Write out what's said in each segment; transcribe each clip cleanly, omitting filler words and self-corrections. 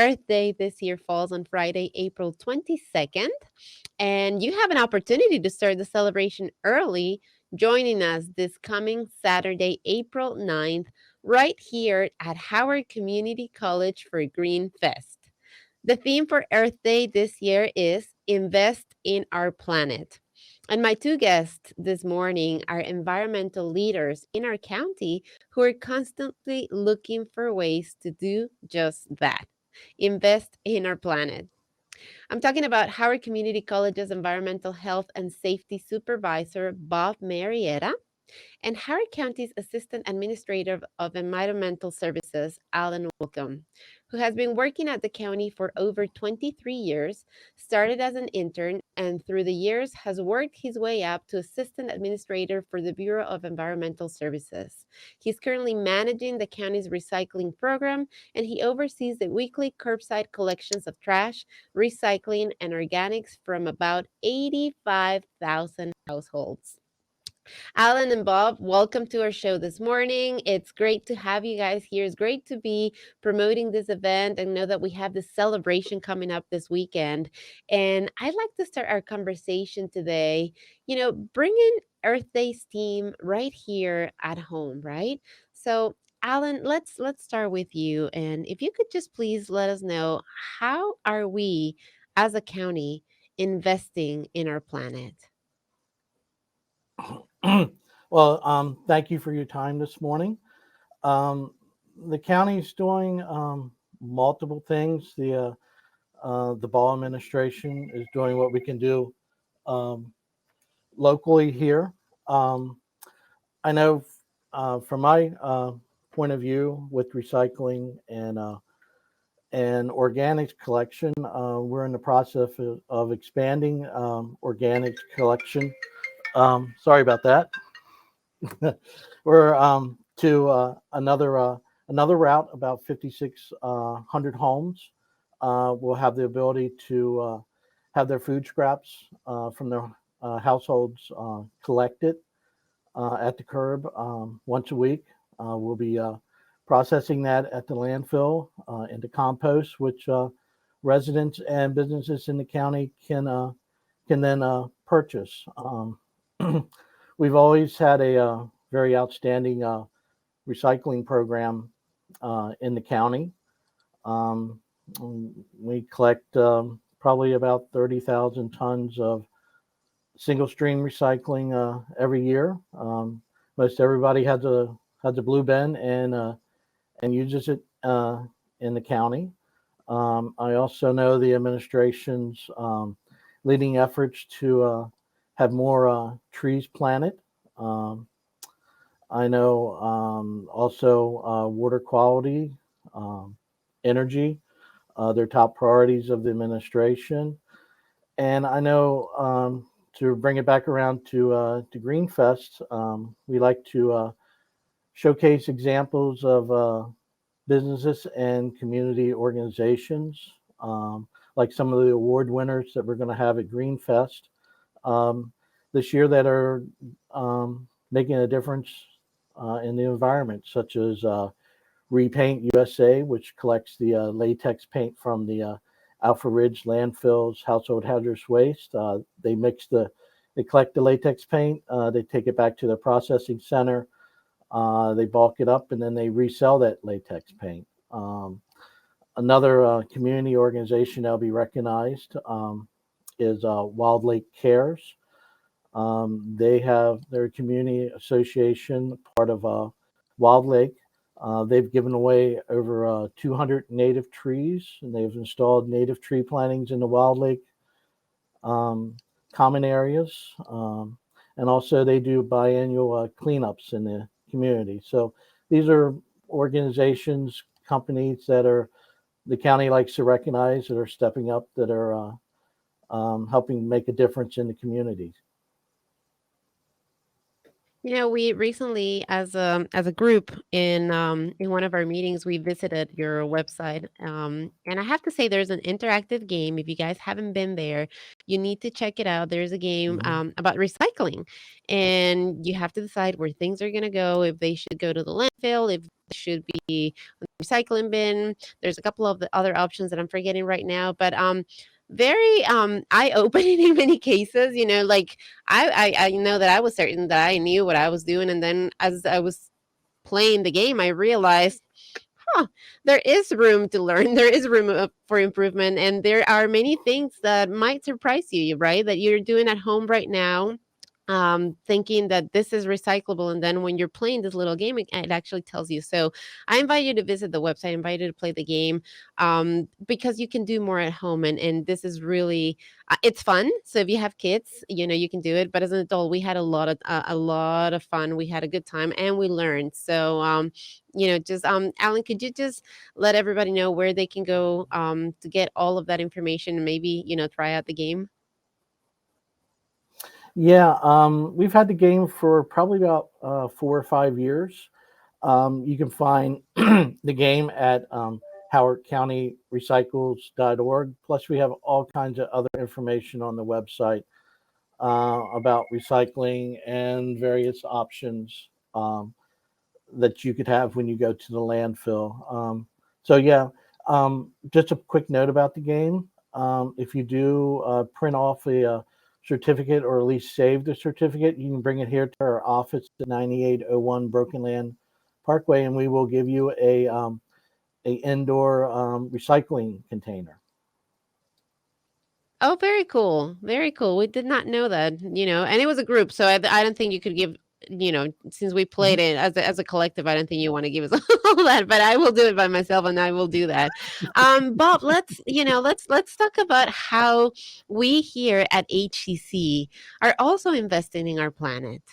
Earth Day this year falls on Friday, April 22nd, and you have an opportunity to start the celebration early, joining us this coming Saturday, April 9th, right here at Howard Community College for Green Fest. The theme for Earth Day this year is Invest in Our Planet. And my two guests this morning are environmental leaders in our county who are constantly looking for ways to do just that, invest in our planet. I'm talking about Howard Community College's Environmental Health and Safety Supervisor, Bob Marietta, and Howard County's Assistant Administrator of Environmental Services, Alan Welcome, who has been working at the county for over 23 years, started as an intern, and through the years has worked his way up to Assistant Administrator for the Bureau of Environmental Services. He's currently managing the county's recycling program, and he oversees the weekly curbside collections of trash, recycling, and organics from about 85,000 households. Alan and Bob, welcome to our show this morning. It's great to have you guys here. It's great to be promoting this event and know that we have this celebration coming up this weekend. And I'd like to start our conversation today, bringing Earth Day's theme right here at home, right? So, Alan, let's start with you, and if you could just please let us know, how are we as a county investing in our planet? Well, thank you for your time this morning. Um, the county's doing multiple things. The Ball administration is doing what we can do um, locally here. Um, I know from my point of view with recycling and organics collection, we're in the process of expanding organics collection. Sorry about that. We're to another route, about 5,600 homes. Will have the ability to have their food scraps from their households collected at the curb once a week. We'll be processing that at the landfill into compost, which residents and businesses in the county can then purchase. We've always had a very outstanding recycling program in the county. Um, we collect probably about 30,000 tons of single stream recycling every year. Most everybody has a blue bin and uses it in the county. I also know the administration's leading efforts to have more trees planted. Um, I know also water quality, um, energy, their top priorities of the administration. And I know to bring it back around to Greenfest, we like to showcase examples of businesses and community organizations, like some of the award winners that we're going to have at Greenfest um, this year that are making a difference in the environment, such as Repaint USA, which collects the latex paint from the Alpha Ridge landfills, household hazardous waste. They collect the latex paint, they take it back to the processing center, they bulk it up, and then they resell that latex paint. Another community organization that'll be recognized is Wild Lake Cares. They have their community association, part of Wild Lake. They've given away over 200 native trees, and they've installed native tree plantings in the Wild Lake um, common areas. And also, they do biannual cleanups in the community. So these are organizations, companies that are the county likes to recognize, that are stepping up, that are helping make a difference in the communities. We recently, as a group in one of our meetings, we visited your website, and I have to say, there's an interactive game. If you guys haven't been there, you need to check it out. There's a game Mhm. about recycling, and you have to decide where things are gonna go. If they should go to the landfill, if they should be in the recycling bin. There's a couple of the other options that I'm forgetting right now, but very eye-opening in many cases. Like I know that I was certain that I knew what I was doing, and then as I was playing the game, I realized, huh, there is room to learn. There is room for improvement, and there are many things that might surprise you, right? That you're doing at home right now, thinking that this is recyclable, and then when you're playing this little game, it actually tells you. So I invite you to visit the website. I invite you to play the game, because you can do more at home, and this is really it's fun. So if you have kids, you can do it. But as an adult, we had a lot of fun. We had a good time, and we learned. So just Alan, could you just let everybody know where they can go to get all of that information, and maybe try out the game? Yeah, we've had the game for probably about 4 or 5 years. You can find the game at Howard County Recycles.org. Plus, we have all kinds of other information on the website about recycling and various options that you could have when you go to the landfill. So, yeah, just a quick note about the game. If you do print off a certificate or at least save the certificate, you can bring it here to our office at 9801 Broken Land Parkway, and we will give you a indoor recycling container. Oh, very cool. Very cool. We did not know that. And it was a group, so I don't think you could give, since we played Mhm. it as a collective, I don't think you want to give us all that, but I will do it by myself, and I will do that. Bob, let's talk about how we here at HCC are also investing in our planet.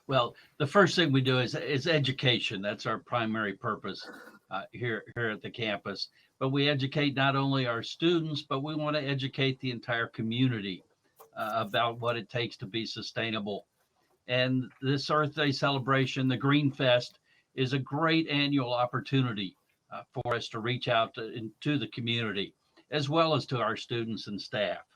Well, the first thing we do is education. That's our primary purpose here at the campus. But we educate not only our students, but we want to educate the entire community about what it takes to be sustainable. And this Earth Day celebration, the Green Fest, is a great annual opportunity for us to reach out to the community as well as to our students and staff.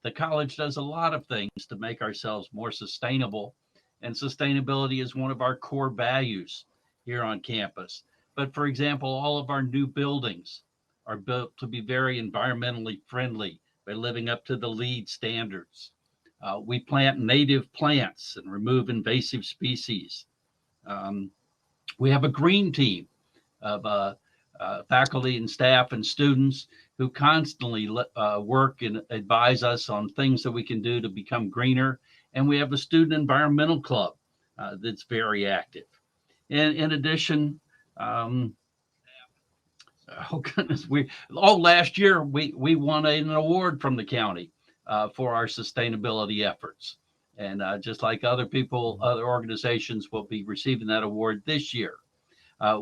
The college does a lot of things to make ourselves more sustainable, and sustainability is one of our core values here on campus. But for example, all of our new buildings are built to be very environmentally friendly by living up to the LEED standards. We plant native plants and remove invasive species. Um, we have a green team of faculty and staff and students who constantly work and advise us on things that we can do to become greener. And we have a student environmental club that's very active. And in addition, um, oh goodness, last year we won an award from the county for our sustainability efforts. And just like other people, other organizations will be receiving that award this year.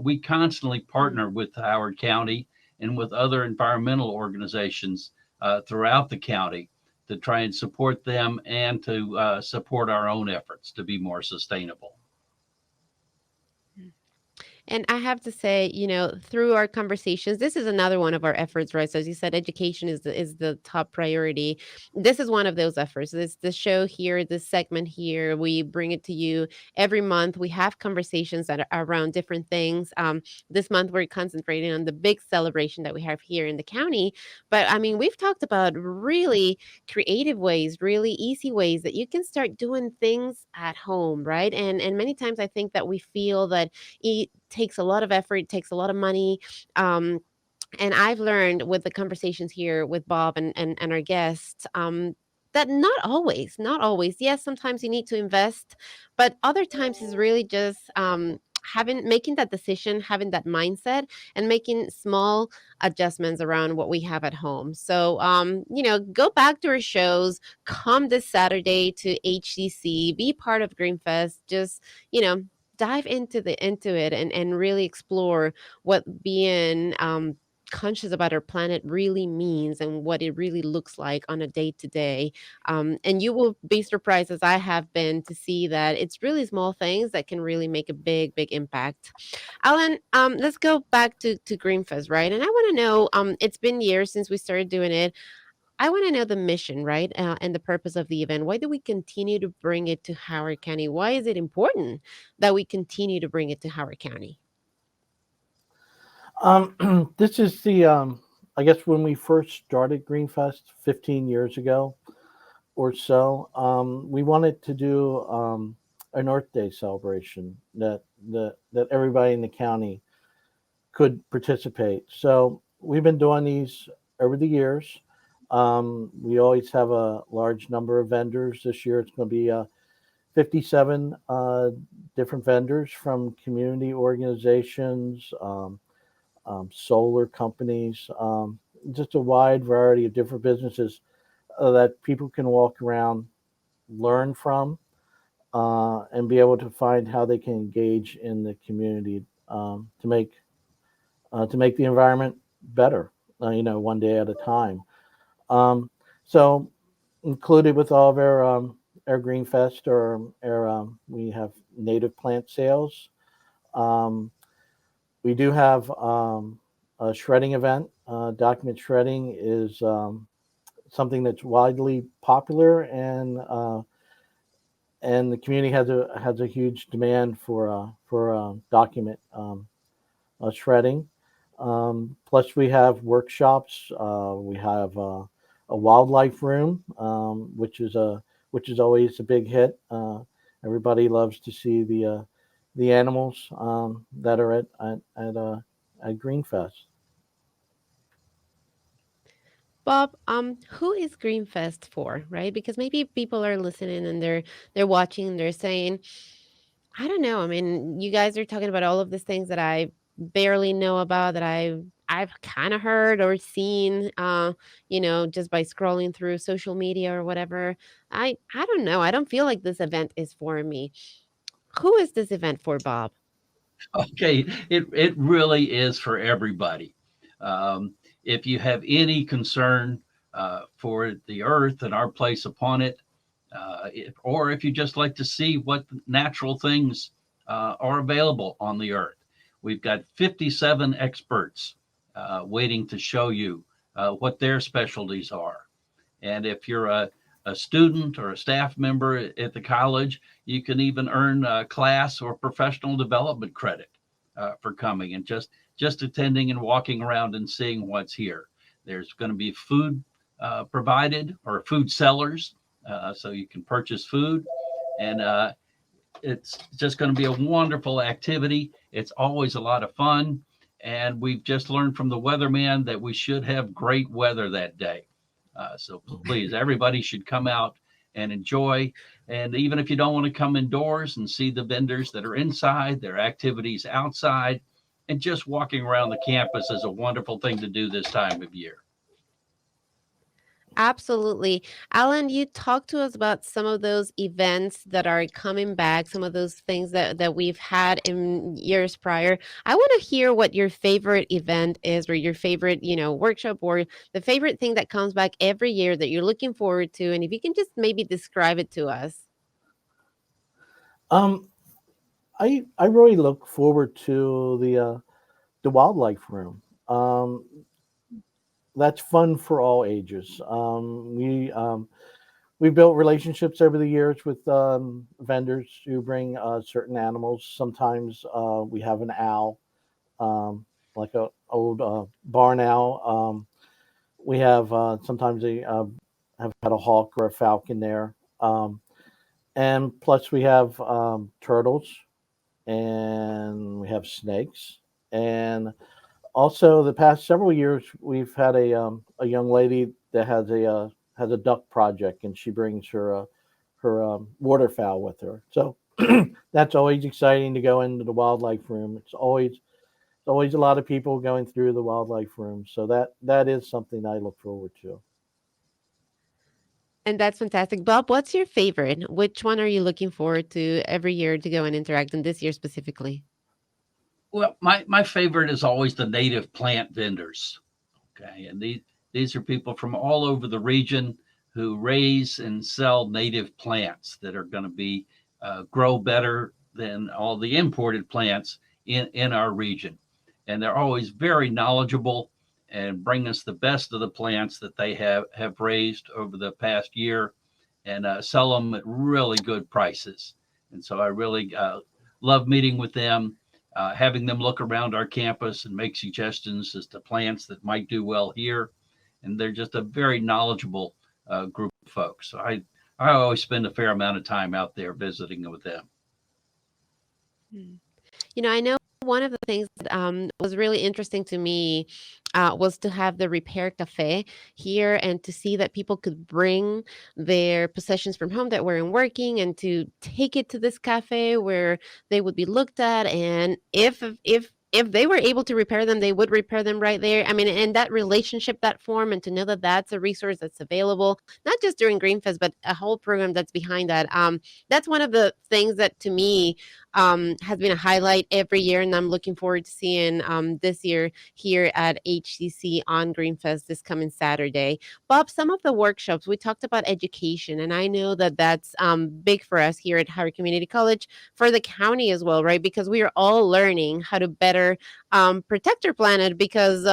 We constantly Mm. partner with Howard County and with other environmental organizations throughout the county to try and support them and to support our own efforts to be more sustainable. And I have to say, through our conversations, this is another one of our efforts, right? So as you said, education is the top priority. This is one of those efforts. This show here, this segment here, we bring it to you every month. We have conversations that are around different things. This month we're concentrating on the big celebration that we have here in the county. But I mean, we've talked about really creative ways, really easy ways that you can start doing things at home, right? And many times I think that we feel that it takes a lot of effort, it takes a lot of money. Um, and I've learned with the conversations here with Bob and our guests, that not always. Yes, sometimes you need to invest, but other times it's really just making that decision, having that mindset, and making small adjustments around what we have at home. So go back to our shows, come this Saturday to HCC, be part of Greenfest, just you know dive into it and really explore what being conscious about our planet really means and what it really looks like on a day to day. And you will be surprised, as I have been, to see that it's really small things that can really make a big, big impact. Alan, let's go back to Greenfest, right? And I want to know, it's been years since we started doing it. I want to know the mission, right? And the purpose of the event. Why do we continue to bring it to Howard County? Why is it important that we continue to bring it to Howard County? This is the I guess when we first started Greenfest 15 years ago or so, we wanted to do an Earth Day celebration that everybody in the county could participate. So we've been doing these over the years. We always have a large number of vendors. This year it's going to be 57 different vendors from community organizations, solar companies, just a wide variety of different businesses that people can walk around, learn from, and be able to find how they can engage in the community to make the environment better. One day at a time. Um, so included with all of our Green Fest or our we have native plant sales. Um, we do have a shredding event. Document shredding is something that's widely popular, and the community has a huge demand for document shredding. Plus, we have workshops. We have a wildlife room, which is always a big hit. Everybody loves to see the animals that are at Greenfest. Bob, who is Greenfest for, right? Because maybe people are listening and they're watching, they're saying, I don't know. I mean, you guys are talking about all of these things that I barely know about, that I've kind of heard or seen, just by scrolling through social media or whatever. I don't know. I don't feel like this event is for me. Who is this event for, Bob? Okay, it really is for everybody. If you have any concern for the earth and our place upon it, or if you just like to see what natural things are available on the earth, we've got 57 experts waiting to show you what their specialties are. And if you're a student or a staff member at the college, you can even earn class or professional development credit for coming and just attending and walking around and seeing what's here. There's going to be food provided or food sellers, so you can purchase food, and it's just going to be a wonderful activity. It's always a lot of fun, and we've just learned from the weatherman that we should have great weather that day. So please, everybody should come out and enjoy. And even if you don't want to come indoors and see the vendors that are inside, their activities outside, and just walking around the campus is a wonderful thing to do this time of year. Absolutely. Alan, you talked to us about some of those events that are coming back, some of those things that we've had in years prior. I want to hear what your favorite event is, or your favorite, workshop, or the favorite thing that comes back every year that you're looking forward to. And if you can just maybe describe it to us. Um, I really look forward to the wildlife room. That's fun for all ages. We built relationships over the years with vendors who bring certain animals. Sometimes we have an owl, like a old barn owl. We have sometimes they have had a hawk or a falcon there, and plus we have turtles, and we have snakes, and also the past several years we've had a young lady that has a duck project, and she brings her waterfowl with her. So that's always exciting to go into the wildlife room. It's always a lot of people going through the wildlife room. So that is something I look forward to. And that's fantastic. Bob, what's your favorite? Which one are you looking forward to every year to go and interact, and this year specifically? Well, my favorite is always the native plant vendors. Okay, and these are people from all over the region who raise and sell native plants that are going to be grow better than all the imported plants in our region, and they're always very knowledgeable and bring us the best of the plants that they have raised over the past year, and sell them at really good prices. And so I really love meeting with them, having them look around our campus and make suggestions as to plants that might do well here. And they're just a very knowledgeable group of folks. So I always spend a fair amount of time out there visiting with them. I know one of the things that was really interesting to me was to have the repair cafe here and to see that people could bring their possessions from home that weren't working and to take it to this cafe where they would be looked at. And if they were able to repair them, they would repair them right there. I mean, and that relationship, that form, and to know that that's a resource that's available, not just during Greenfest, but a whole program that's behind that. That's one of the things that to me has been a highlight every year, and I'm looking forward to seeing this year here at HCC on Greenfest this coming Saturday. Bob, some of the workshops we talked about education, and I know that that's big for us here at Howard Community College, for the county as well, right? Because we are all learning how to better protect our planet. Because,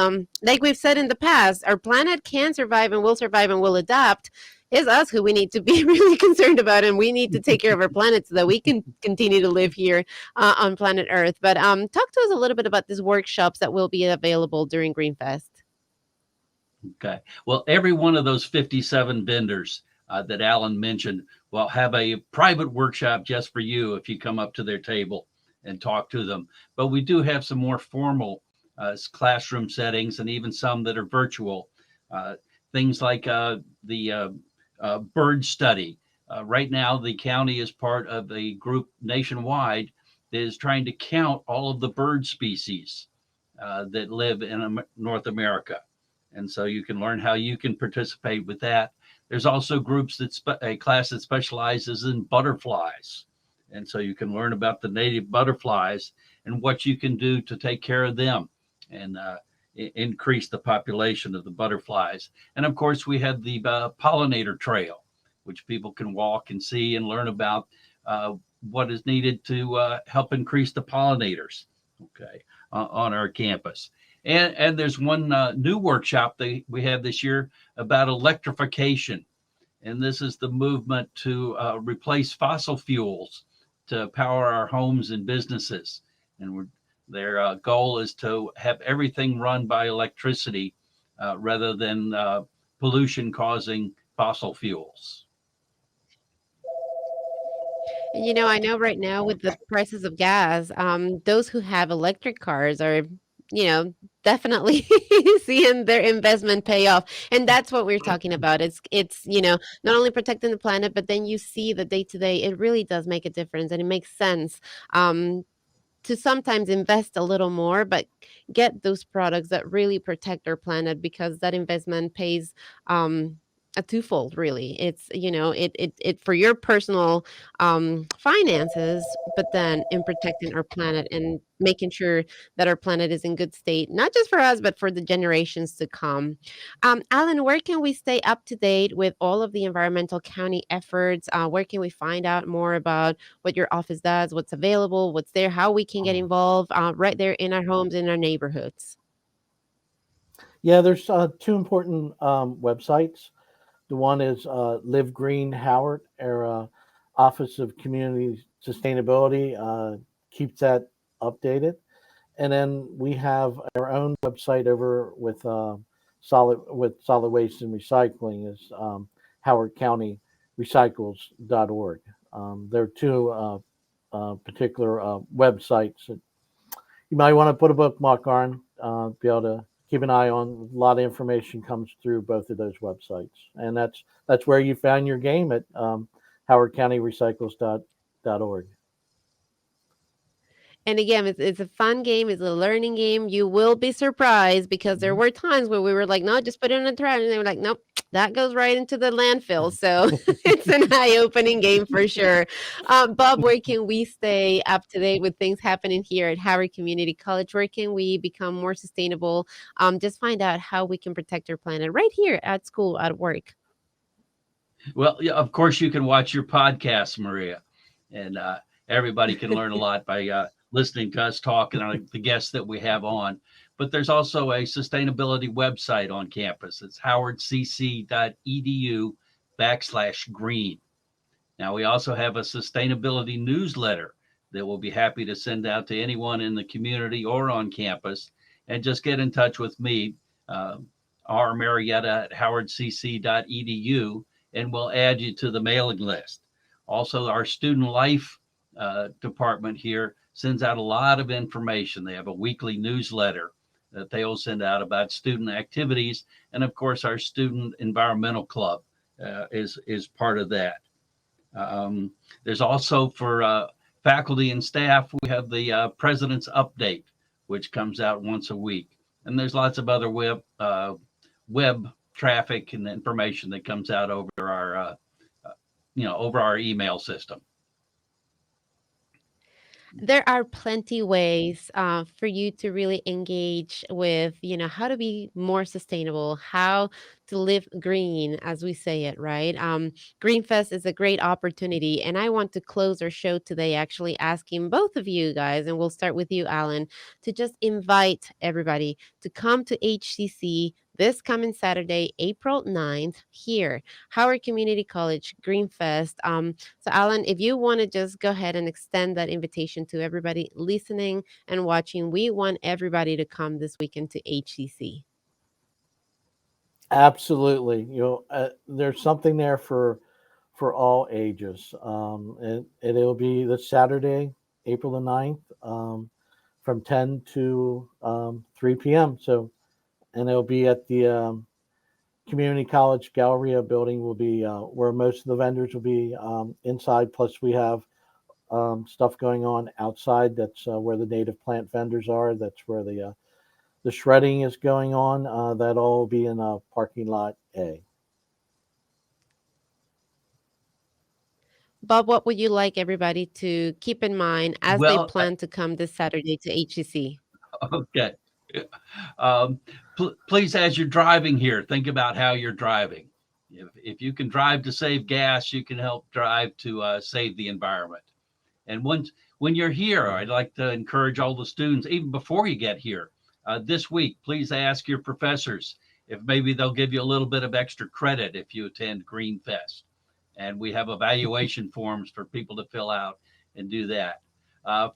like we've said in the past, our planet can survive and will adapt. It's us who we need to be really concerned about, and we need to take care of our planet so that we can continue to live here on planet Earth. But talk to us a little bit about these workshops that will be available during Greenfest. Okay. Well, every one of those 57 vendors that Alan mentioned will have a private workshop just for you if you come up to their table and talk to them. But we do have some more formal classroom settings and even some that are virtual. Things like the bird study. Right now, the county is part of a group nationwide that is trying to count all of the bird species that live in North America. And so you can learn how you can participate with that. There's also groups a class that specializes in butterflies. And so you can learn about the native butterflies and what you can do to take care of them and increase the population of the butterflies. And of course, we have the pollinator trail, which people can walk and see and learn about what is needed to help increase the pollinators, okay, on our campus. And there's one new workshop that we have this year about electrification. And this is the movement to replace fossil fuels to power our homes and businesses. And their goal is to have everything run by electricity rather than pollution causing fossil fuels. And I know right now with the prices of gas, those who have electric cars are, definitely seeing their investment pay off. And that's what we're talking about. It's not only protecting the planet, but then you see the day to day, it really does make a difference, and it makes sense to sometimes invest a little more, but get those products that really protect our planet, because that investment pays a twofold, really. It's it for your personal finances, but then in protecting our planet and making sure that our planet is in good state, not just for us, but for the generations to come. Alan, where can we stay up to date with all of the environmental county efforts? Where can we find out more about what your office does, what's available, what's there, how we can get involved right there in our homes, in our neighborhoods? Yeah, there's two important websites. The one is Live Green Howard, our Office of Community Sustainability keeps that updated. And then we have our own website over with solid waste and recycling is Howard County Recycles.org. There are two particular websites that you might want to put a bookmark on, be able to keep an eye on. A lot of information comes through both of those websites, and that's where you found your game at Howard County Recycles.org. And again, it's a fun game. It's a learning game. You will be surprised, because there were times where we were like, no, just put it in the trash. And they were like, nope, that goes right into the landfill. So it's an eye-opening game for sure. Bob, where can we stay up to date with things happening here at Howard Community College? Where can we become more sustainable? Just find out how we can protect our planet right here at school, at work. Well, yeah, of course, you can watch your podcast, Maria, and everybody can learn a lot by listening to us talk and the guests that we have on. But there's also a sustainability website on campus. It's howardcc.edu/green. Now, we also have a sustainability newsletter that we'll be happy to send out to anyone in the community or on campus. And just get in touch with me, rmarietta@howardcc.edu, and we'll add you to the mailing list. Also, our student life department here sends out a lot of information. They have a weekly newsletter that they will send out about student activities. And of course, our student environmental club is part of that. There's also for faculty and staff, we have the President's Update, which comes out once a week. And there's lots of other web traffic and information that comes out over our over our email system. There are plenty ways for you to really engage with, how to be more sustainable, how to live green, as we say it, right? Greenfest is a great opportunity. And I want to close our show today actually asking both of you guys, and we'll start with you, Alan, to just invite everybody to come to HCC this coming Saturday, April 9th, here, Howard Community College Greenfest. So, Alan, if you want to just go ahead and extend that invitation to everybody listening and watching, we want everybody to come this weekend to HCC. Absolutely. There's something there for all ages. And it'll be this Saturday, April the 9th, from 10 to 3 p.m. So, and it'll be at the Community College Galleria building will be where most of the vendors will be inside. Plus we have stuff going on outside. That's where the native plant vendors are. That's where the shredding is going on. That all will be in parking lot A. Bob, what would you like everybody to keep in mind as they plan to come this Saturday to HCC? Okay. Please, as you're driving here, think about how you're driving. If you can drive to save gas, you can help drive to save the environment. And when you're here, I'd like to encourage all the students, even before you get here, this week, please ask your professors if maybe they'll give you a little bit of extra credit if you attend Greenfest. And we have evaluation forms for people to fill out and do that.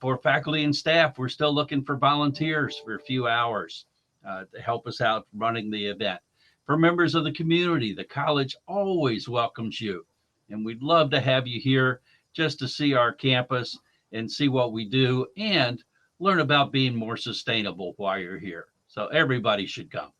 For faculty and staff, we're still looking for volunteers for a few hours to help us out running the event. For members of the community, the college always welcomes you. And we'd love to have you here just to see our campus and see what we do and learn about being more sustainable while you're here. So everybody should come.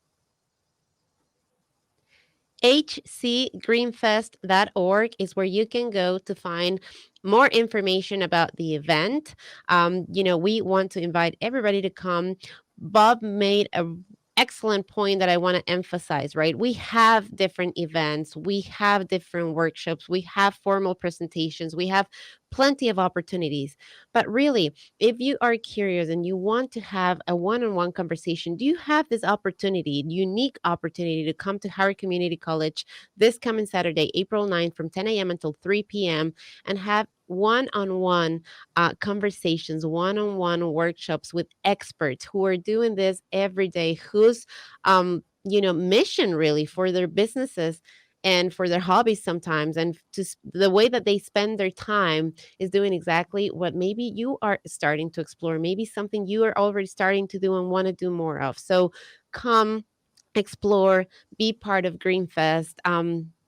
hcgreenfest.org is where you can go to find more information about the event. We want to invite everybody to come. Bob made an excellent point that I want to emphasize, right? We have different events, we have different workshops, we have formal presentations, we have plenty of opportunities. But really, if you are curious and you want to have a one-on-one conversation, do you have this opportunity, unique opportunity to come to Howard Community College this coming Saturday, April 9th from 10 a.m. until 3 p.m. and have one-on-one conversations, one-on-one workshops with experts who are doing this every day, whose mission really for their businesses and for their hobbies sometimes, and the way that they spend their time is doing exactly what maybe you are starting to explore, maybe something you are already starting to do and want to do more of. So come, explore, be part of Greenfest.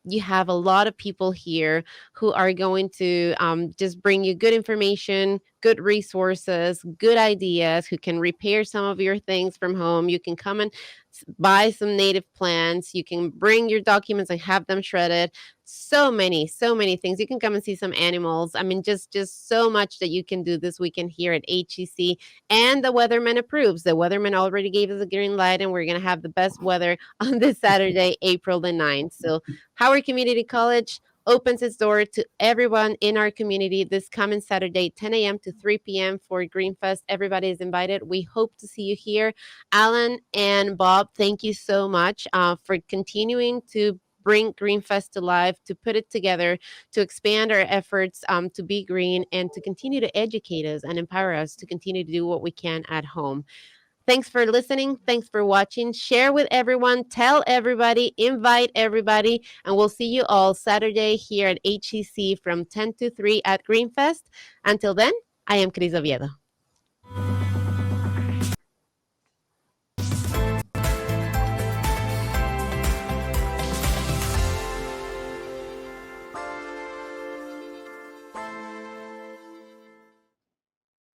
You have a lot of people here who are going to just bring you good information, good resources, good ideas, who can repair some of your things from home. You can come and buy some native plants. You can bring your documents and have them shredded. so many things. You can come and see some animals. I mean, just so much that you can do this weekend here at HEC. And the weatherman approves. The weatherman already gave us a green light, and we're going to have the best weather on this Saturday, April the 9th. So Howard Community College opens its door to everyone in our community this coming Saturday, 10 a.m. to 3 p.m. for Greenfest. Everybody is invited. We hope to see you here. Alan and Bob, thank you so much for continuing to bring Greenfest to life, to put it together, to expand our efforts to be green, and to continue to educate us and empower us to continue to do what we can at home. Thanks for listening. Thanks for watching. Share with everyone. Tell everybody. Invite everybody. And we'll see you all Saturday here at HEC from 10 to 3 at Greenfest. Until then, I am Cris Oviedo.